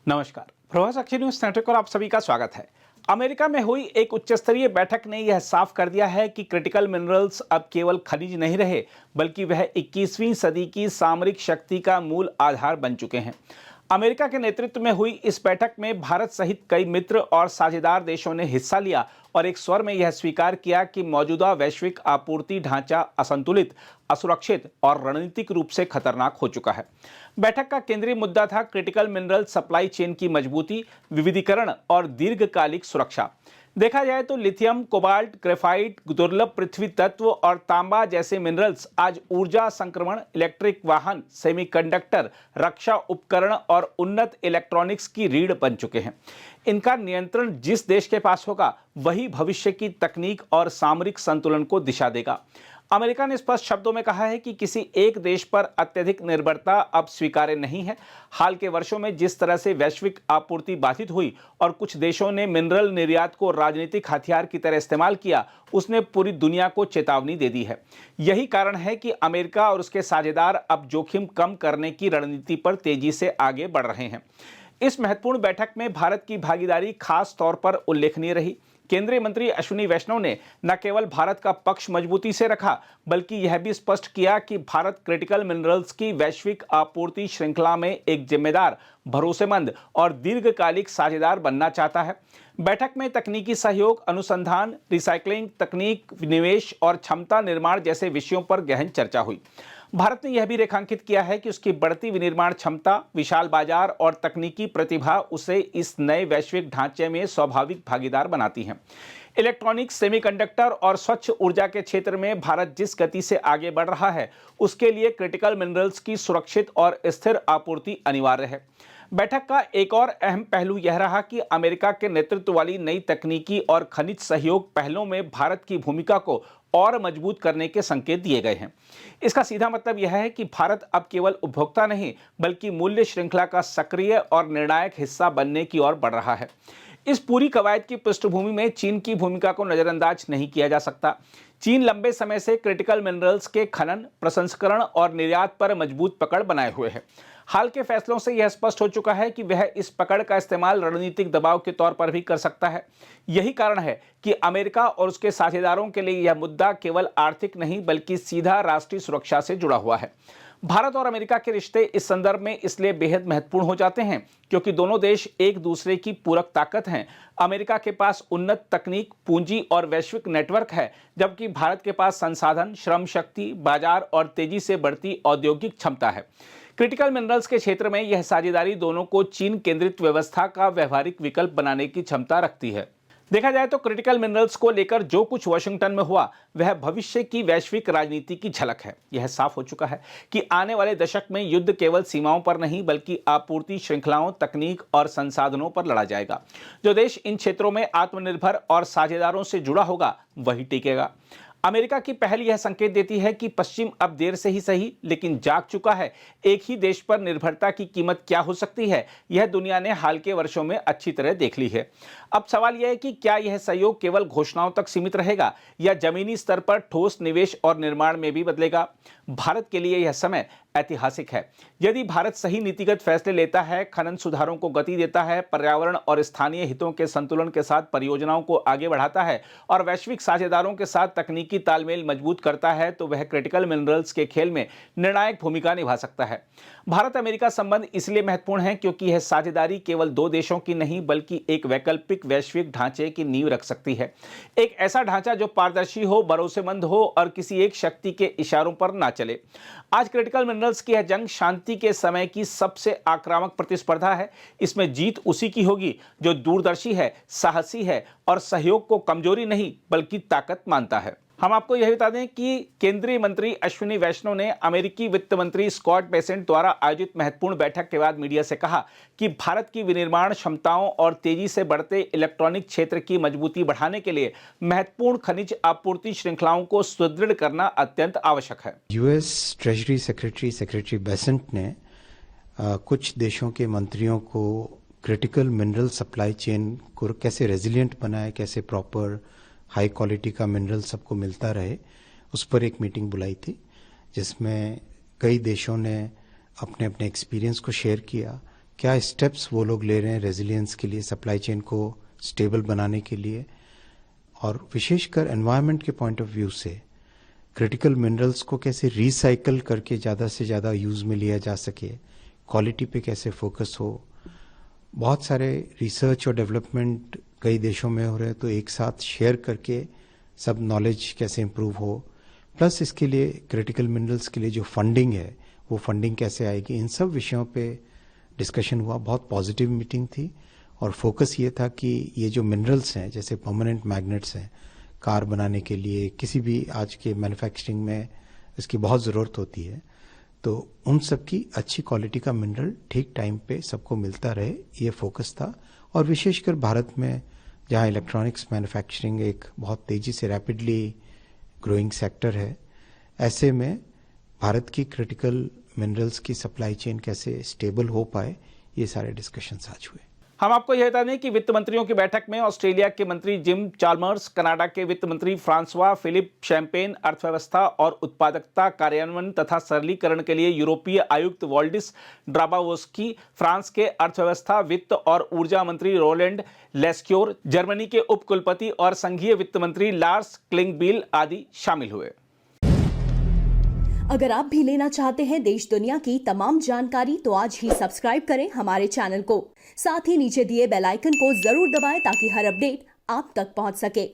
नमस्कार, प्रभास अक्षर news network पर आप सभी का स्वागत है। अमेरिका में हुई एक उच्च स्तरीय बैठक ने यह साफ कर दिया है कि क्रिटिकल मिनरल्स अब केवल खनिज नहीं रहे, बल्कि वह 21वीं सदी की सामरिक शक्ति का मूल आधार बन चुके हैं। अमेरिका के नेतृत्व में हुई इस बैठक में भारत सहित कई मित्र और साझेदार देशों ने हिस्सा लिया और एक स्वर में यह स्वीकार किया कि मौजूदा वैश्विक आपूर्ति ढांचा असंतुलित, असुरक्षित और रणनीतिक रूप से खतरनाक हो चुका है। बैठक का केंद्रीय मुद्दा था क्रिटिकल मिनरल सप्लाई चेन की मजबूती, विविधीकरण और दीर्घकालिक सुरक्षा। देखा जाए तो लिथियम, कोबाल्ट, ग्रेफाइट, दुर्लभ पृथ्वी तत्व और तांबा जैसे मिनरल्स आज ऊर्जा संक्रमण, इलेक्ट्रिक वाहन, सेमीकंडक्टर, रक्षा उपकरण और उन्नत इलेक्ट्रॉनिक्स की रीढ़ बन चुके हैं। इनका नियंत्रण जिस देश के पास होगा, वही भविष्य की तकनीक और सामरिक संतुलन को दिशा देगा। अमेरिका ने स्पष्ट शब्दों में कहा है कि किसी एक देश पर अत्यधिक निर्भरता अब स्वीकार्य नहीं है। हाल के वर्षों में जिस तरह से वैश्विक आपूर्ति बाधित हुई और कुछ देशों ने मिनरल निर्यात को राजनीतिक हथियार की तरह इस्तेमाल किया, उसने पूरी दुनिया को चेतावनी दे दी है। यही कारण है कि अमेरिका और उसके साझेदार अब जोखिम कम करने की रणनीति पर तेजी से आगे बढ़ रहे हैं। इस महत्वपूर्ण बैठक में भारत की भागीदारी खास तौर पर उल्लेखनीय रही। केंद्रीय मंत्री अश्विनी वैष्णव ने न केवल भारत का पक्ष मजबूती से रखा, बल्कि यह भी स्पष्ट किया कि भारत क्रिटिकल मिनरल्स की वैश्विक आपूर्ति श्रृंखला में एक जिम्मेदार, भरोसेमंद और दीर्घकालिक साझेदार बनना चाहता है। बैठक में तकनीकी सहयोग, अनुसंधान, रिसाइकलिंग, तकनीक, निवेश और क्षमता निर्माण जैसे विषयों पर गहन चर्चा हुई। भारत ने यह भी रेखांकित किया है कि उसकी बढ़ती विनिर्माण क्षमता, विशाल बाजार और तकनीकी प्रतिभा उसे इस नए वैश्विक ढांचे में स्वाभाविक भागीदार बनाती हैं। इलेक्ट्रॉनिक्स, सेमीकंडक्टर और स्वच्छ ऊर्जा के क्षेत्र में भारत जिस गति से आगे बढ़ रहा है, उसके लिए क्रिटिकल मिनरल्स की सुरक्षित और स्थिर आपूर्ति अनिवार्य है। बैठक का एक और अहम पहलू यह रहा कि अमेरिका के नेतृत्व वाली नई तकनीकी और खनिज सहयोग पहलों में भारत की भूमिका को और मजबूत करने के संकेत दिए गए हैं। इसका सीधा मतलब यह है कि भारत अब केवल उपभोक्ता नहीं, बल्कि मूल्य श्रृंखला का सक्रिय और निर्णायक हिस्सा बनने की ओर बढ़ रहा है। इस पूरी कवायद की पृष्ठभूमि में चीन की भूमिका को नजरअंदाज नहीं किया जा सकता। चीन लंबे समय से क्रिटिकल मिनरल्स के खनन, प्रसंस्करण और निर्यात पर मजबूत पकड़ बनाए हुए है। हाल के फैसलों से यह स्पष्ट हो चुका है कि वह इस पकड़ का इस्तेमाल रणनीतिक दबाव के तौर पर भी कर सकता है। यही कारण है कि अमेरिका और उसके साझेदारों के लिए यह मुद्दा केवल आर्थिक नहीं, बल्कि सीधा राष्ट्रीय सुरक्षा से जुड़ा हुआ है। भारत और अमेरिका के रिश्ते इस संदर्भ में इसलिए बेहद महत्वपूर्ण हो जाते हैं क्योंकि दोनों देश एक दूसरे की पूरक ताकत हैं। अमेरिका के पास उन्नत तकनीक, पूंजी और वैश्विक नेटवर्क है, जबकि भारत के पास संसाधन, श्रम शक्ति, बाजार और तेजी से बढ़ती औद्योगिक क्षमता है। क्रिटिकल मिनरल्स के क्षेत्र में यह साझेदारी दोनों को चीन केंद्रित व्यवस्था का व्यवहारिक विकल्प बनाने की क्षमता रखती है। देखा जाए तो क्रिटिकल मिनरल्स को लेकर जो कुछ वाशिंगटन में हुआ, वह भविष्य की वैश्विक राजनीति की झलक है। यह साफ हो चुका है कि आने वाले दशक में युद्ध केवल सीमाओं पर नहीं, बल्कि आपूर्ति श्रृंखलाओं, तकनीक और संसाधनों पर लड़ा जाएगा। जो देश इन क्षेत्रों में आत्मनिर्भर और साझेदारों से जुड़ा होगा, वही टिकेगा। अमेरिका की पहल यह संकेत देती है कि पश्चिम अब देर से ही सही, लेकिन जाग चुका है। एक ही देश पर निर्भरता की कीमत क्या हो सकती है, यह दुनिया ने हाल के वर्षों में अच्छी तरह देख ली है। अब सवाल यह है कि क्या यह सहयोग केवल घोषणाओं तक सीमित रहेगा या जमीनी स्तर पर ठोस निवेश और निर्माण में भी बदलेगा। भारत के लिए यह समय ऐतिहासिक है। यदि भारत सही नीतिगत फैसले लेता है, खनन सुधारों को गति देता है, पर्यावरण और स्थानीय हितों के संतुलन के साथ परियोजनाओं को आगे बढ़ाता है और वैश्विक साझेदारों के साथ तकनीकी तालमेल मजबूत करता है, तो वह क्रिटिकल मिनरल्स के खेल में निर्णायक भूमिका निभा सकता है। भारत अमेरिका संबंध इसलिए महत्वपूर्ण है क्योंकि यह साझेदारी केवल दो देशों की नहीं, बल्कि एक वैकल्पिक वैश्विक ढांचे की नींव रख सकती है। एक ऐसा ढांचा जो पारदर्शी हो, भरोसेमंद हो और किसी एक शक्ति के इशारों पर ना चले। आज क्रिटिकल मिनरल्स की यह जंग शांति के समय की सबसे आक्रामक प्रतिस्पर्धा है। इसमें जीत उसी की होगी जो दूरदर्शी है, साहसी है और सहयोग को कमजोरी नहीं, बल्कि ताकत मानता है। हम आपको यह बता दें कि केंद्रीय मंत्री अश्विनी वैष्णव ने अमेरिकी वित्त मंत्री स्कॉट बेसेंट द्वारा आयोजित महत्वपूर्ण बैठक के बाद मीडिया से कहा कि भारत की विनिर्माण क्षमताओं और तेजी से बढ़ते इलेक्ट्रॉनिक क्षेत्र की मजबूती बढ़ाने के लिए महत्वपूर्ण खनिज आपूर्ति श्रृंखलाओं को सुदृढ़ करना अत्यंत आवश्यक है। यूएस ट्रेजरी सेक्रेटरी बेसेंट ने कुछ देशों के मंत्रियों को क्रिटिकल मिनरल सप्लाई चेन को कैसे रेजिलिएंट बनाए, कैसे प्रॉपर हाई क्वालिटी का मिनरल सबको मिलता रहे, उस पर एक मीटिंग बुलाई थी जिसमें कई देशों ने अपने अपने एक्सपीरियंस को शेयर किया क्या स्टेप्स वो लोग ले रहे हैं रेजिलियंस के लिए, सप्लाई चेन को स्टेबल बनाने के लिए, और विशेषकर एनवायरनमेंट के पॉइंट ऑफ व्यू से क्रिटिकल मिनरल्स को कैसे रिसाइकल करके ज़्यादा से ज़्यादा यूज़ में लिया जा सके, क्वालिटी पे कैसे फोकस हो। बहुत सारे रिसर्च और डेवलपमेंट कई देशों में हो रहे हैं, तो एक साथ शेयर करके सब नॉलेज कैसे इम्प्रूव हो, प्लस इसके लिए क्रिटिकल मिनरल्स के लिए जो फंडिंग है वो फंडिंग कैसे आएगी, इन सब विषयों पे डिस्कशन हुआ। बहुत पॉजिटिव मीटिंग थी और फोकस ये था कि ये जो मिनरल्स हैं जैसे परमानेंट मैग्नेट्स हैं कार बनाने के लिए, किसी भी आज के मैन्युफैक्चरिंग में इसकी बहुत ज़रूरत होती है, तो उन सब की अच्छी क्वालिटी का मिनरल ठीक टाइम पे सबको मिलता रहे, ये फोकस था। और विशेषकर भारत में जहाँ इलेक्ट्रॉनिक्स मैन्युफैक्चरिंग एक बहुत तेज़ी से रैपिडली ग्रोइंग सेक्टर है, ऐसे में भारत की क्रिटिकल मिनरल्स की सप्लाई चेन कैसे स्टेबल हो पाए, ये सारे डिस्कशंस आज हुए। हम आपको यह बता दें कि वित्त मंत्रियों की बैठक में ऑस्ट्रेलिया के मंत्री जिम चाल्मर्स, कनाडा के वित्त मंत्री फ्रांसवा फिलिप शैम्पेन, अर्थव्यवस्था और उत्पादकता कार्यान्वयन तथा सरलीकरण के लिए यूरोपीय आयुक्त वॉल्डिस ड्राबावोस्की, फ्रांस के अर्थव्यवस्था, वित्त और ऊर्जा मंत्री रोलैंड लेस्क्योर, जर्मनी के उपकुलपति और संघीय वित्त मंत्री लार्स क्लिंगबिल आदि शामिल हुए। अगर आप भी लेना चाहते हैं देश दुनिया की तमाम जानकारी तो आज ही सब्सक्राइब करें हमारे चैनल को। साथ ही नीचे दिए बेल आइकन को जरूर दबाएं ताकि हर अपडेट आप तक पहुंच सके।